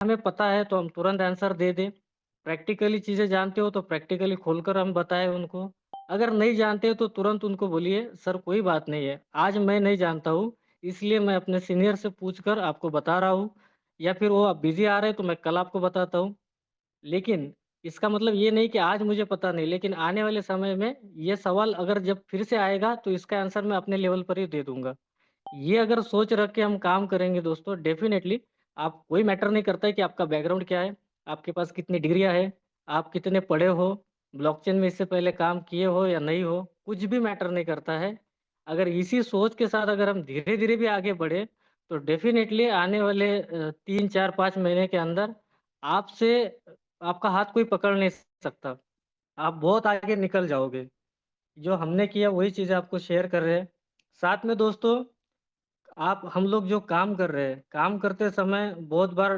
हमें पता है तो हम तुरंत आंसर दे दें। प्रैक्टिकली चीज़ें जानते हो तो प्रैक्टिकली खोलकर हम बताएँ उनको। अगर नहीं जानते तो तुरंत उनको बोलिए सर कोई बात नहीं है, आज मैं नहीं जानता हूँ इसलिए मैं अपने सीनियर से पूछकर आपको बता रहा हूँ या फिर वो बिज़ी आ रहे हैं तो मैं कल आपको बताता हूँ। लेकिन इसका मतलब ये नहीं कि आज मुझे पता नहीं, लेकिन आने वाले समय में ये सवाल अगर जब फिर से आएगा तो इसका आंसर मैं अपने लेवल पर ही दे दूँगा। ये अगर सोच रख के हम काम करेंगे दोस्तों डेफ़िनेटली आप कोई मैटर नहीं करता है कि आपका बैकग्राउंड क्या है, आपके पास कितनी डिग्रियाँ हैं, आप कितने पढ़े हो, ब्लॉकचेन में इससे पहले काम किए हो या नहीं हो, कुछ भी मैटर नहीं करता है। अगर इसी सोच के साथ अगर हम धीरे-धीरे भी आगे बढ़े, तो डेफ़िनेटली आने वाले 3, 4, 5 महीने के अंदर आपसे आपका हाथ कोई पकड़ नहीं सकता। आप बहुत आगे निकल जाओगे। जो हमने किया वही चीज़ें आपको शेयर कर रहे हैं। साथ में दोस्तों आप हम लोग जो काम कर रहे हैं, काम करते समय बहुत बार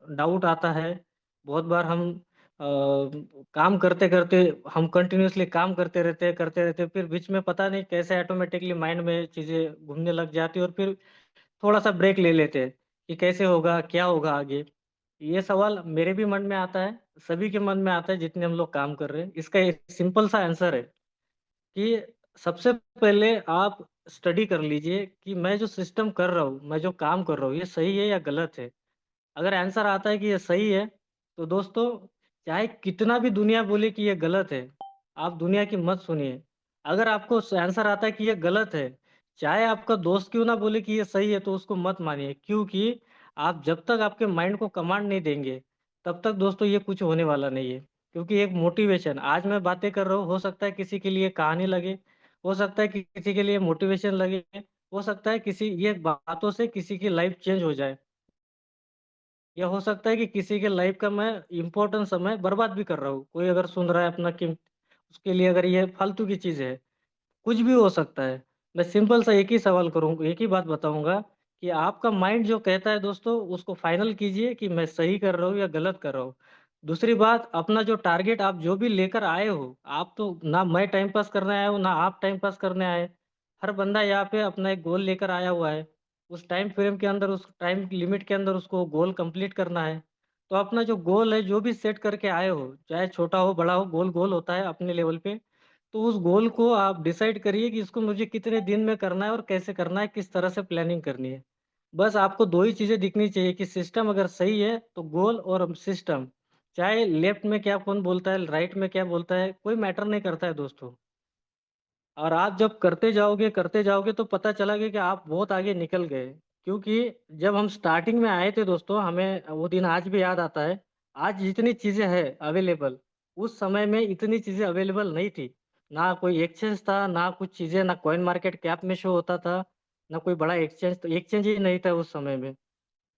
डाउट आता है, बहुत बार हम काम करते-करते हम कंटिन्यूअसली काम करते रहते हैं, फिर बीच में पता नहीं कैसे ऑटोमैटिकली माइंड में चीज़ें घूमने लग जाती है और फिर थोड़ा-सा ब्रेक ले लेते हैं, कि कैसे होगा, क्या होगा आगे? ये सवाल मेरे भी मन में आता है, सभी के मन में आता है जितने हम लोग काम कर रहे हैं। इसका एक सिंपल सा आंसर है कि सबसे पहले आप स्टडी कर लीजिए कि मैं जो सिस्टम कर रहा हूँ, मैं जो काम कर रहा हूँ, ये सही है या गलत है? अगर आंसर आता है कि ये सही है, तो दोस्तों चाहे कितना भी दुनिया बोले कि ये गलत है, आप दुनिया की मत सुनिए। अगर आपको आंसर आता है कि ये गलत है, चाहे आपका दोस्त क्यों ना बोले कि ये सही है, तो उसको मत मानिए। क्योंकि आप जब तक आपके माइंड को कमांड नहीं देंगे, तब तक दोस्तों ये कुछ होने वाला नहीं है। क्योंकि एक मोटिवेशन आज मैं बातें कर रहा हूँ, हो सकता है किसी के लिए कहानी लगे, हो सकता है कि किसी के लिए मोटिवेशन लगे, हो सकता है किसी ये बातों से किसी की लाइफ चेंज हो जाए। या हो सकता है कि किसी के लाइफ का मैं इम्पोर्टेंट समय बर्बाद भी कर रहा हूँ। कोई अगर सुन रहा है अपना कीम उसके लिए अगर ये फालतू की चीज़ है, कुछ भी हो सकता है। मैं सिंपल सा एक ही सवाल करूँ एक ही बात बताऊँगा कि आपका माइंड जो कहता है दोस्तों उसको फाइनल कीजिए कि मैं सही कर रहा हूँ या गलत कर रहा हूँ। दूसरी बात अपना जो टारगेट आप जो भी लेकर आए हो, आप तो ना मैं टाइम पास करने आया हूँ, ना आप टाइम पास करने आए। हर बंदा यहाँ पे अपना एक गोल लेकर आया हुआ है। उस टाइम फ्रेम के अंदर उस टाइम लिमिट के अंदर उसको गोल कंप्लीट करना है। तो अपना जो गोल है, जो भी सेट करके आए हो, चाहे छोटा हो, बड़ा हो, गोल गोल होता है अपने लेवल पे। तो उस गोल को आप डिसाइड करिए कि इसको मुझे कितने दिन में करना है और कैसे करना है, किस तरह से प्लानिंग करनी है। बस आपको 2 ही चीज़ें दिखनी चाहिए कि सिस्टम अगर सही है, तो गोल और सिस्टम। चाहे लेफ्ट में क्या कौन बोलता है, राइट में क्या बोलता है, कोई मैटर नहीं करता है दोस्तों। और आप जब करते जाओगे तो पता चलेगा कि आप बहुत आगे निकल गए। क्योंकि जब हम स्टार्टिंग में आए थे दोस्तों, हमें वो दिन आज भी याद आता है। आज जितनी चीज़ें हैं अवेलेबल, उस समय में इतनी चीज़ें अवेलेबल नहीं थी। ना कोई एक्सचेंज था, ना कुछ चीज़ें, ना कॉइन मार्केट कैप में शो होता था, ना कोई बड़ा एक्सचेंज तो एक्सचेंज ही नहीं था उस समय में।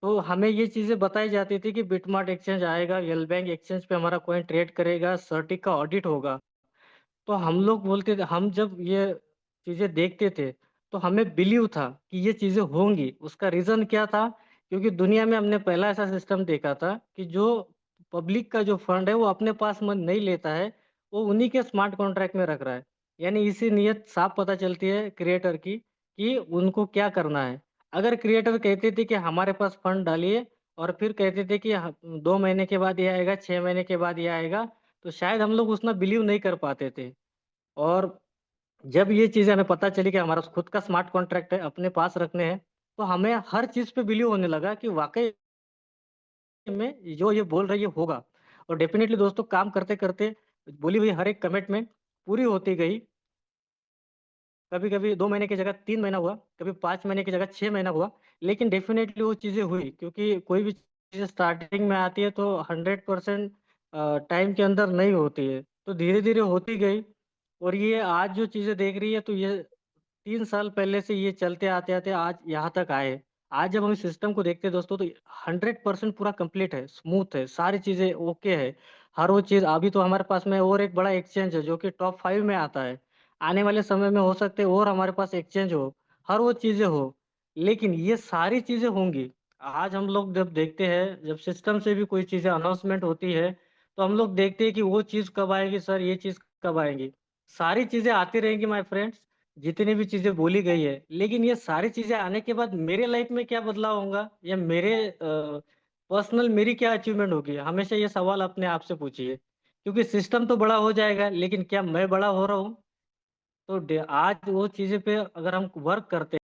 तो हमें ये चीज़ें बताई जाती थी कि बिटमार्ट एक्सचेंज आएगा, यल बैंक एक्सचेंज पे हमारा कॉइन ट्रेड करेगा, सर्टिक का ऑडिट होगा। तो हम लोग बोलते थे हम जब ये चीज़ें देखते थे, तो हमें बिलीव था कि ये चीज़ें होंगी। उसका रीज़न क्या था? क्योंकि दुनिया में हमने पहला ऐसा सिस्टम देखा था कि जो पब्लिक का जो फंड है वो अपने पास मन नहीं लेता है, वो उन्हीं के स्मार्ट कॉन्ट्रैक्ट में रख रहा है। यानी इसी नियत साफ पता चलती है क्रिएटर की कि उनको क्या करना है। अगर क्रिएटर कहते थे कि हमारे पास फंड डालिए और फिर कहते थे कि 2 महीने के बाद ये आएगा, 6 महीने के बाद ये आएगा, तो शायद हम लोग उसमें बिलीव नहीं कर पाते थे। और जब ये चीज़ें हमें पता चली कि हमारा खुद का स्मार्ट कॉन्ट्रैक्ट है, अपने पास रखने हैं, तो हमें हर चीज़ पे बिलीव होने लगा कि वाक़ई में जो ये बोल रही है होगा। और डेफ़िनेटली दोस्तों काम करते-करते बोली हुई हर एक कमिटमेंट पूरी होती गई। कभी-कभी 2 महीने की जगह 3 महीना हुआ, कभी 5 महीने की जगह 6 महीना हुआ, लेकिन डेफ़िनेटली वो चीज़ें हुई क्योंकि कोई भी चीज़ स्टार्टिंग में आती है तो 100% टाइम के अंदर नहीं होती है। तो धीरे-धीरे होती गई और ये आज जो चीज़ें देख रही है तो ये 3 साल पहले से ये चलते आते-आते आज यहाँ तक आए। आज जब हम इस सिस्टम को देखते हैं दोस्तों तो 100% पूरा कंप्लीट है, स्मूथ है, सारी चीज़ें ओके है। हर वो चीज़ अभी तो हमारे पास में और एक बड़ा एक्सचेंज है जो कि टॉप 5 में आता है। आने वाले समय में हो सकते है और हमारे पास एक्सचेंज हो, हर वो चीज़ें हो। लेकिन ये सारी चीज़ें होंगी। आज हम लोग जब देखते हैं, जब सिस्टम से भी कोई चीज़ें अनाउंसमेंट होती है, तो हम लोग देखते हैं कि वो चीज़ कब आएगी सर, ये चीज़ कब आएगी। सारी चीज़ें आती रहेंगी माय फ्रेंड्स, जितनी भी चीज़ें बोली गई है। लेकिन ये सारी चीज़ें आने के बाद मेरे लाइफ़ में क्या बदलाव होगा या मेरे पर्सनल मेरी क्या अचीवमेंट होगी? हमेशा ये सवाल अपने आप से पूछिए। क्योंकि सिस्टम तो बड़ा हो जाएगा, लेकिन क्या मैं बड़ा हो रहा हूँ? तो आज वो चीज़ें पे अगर हम वर्क करते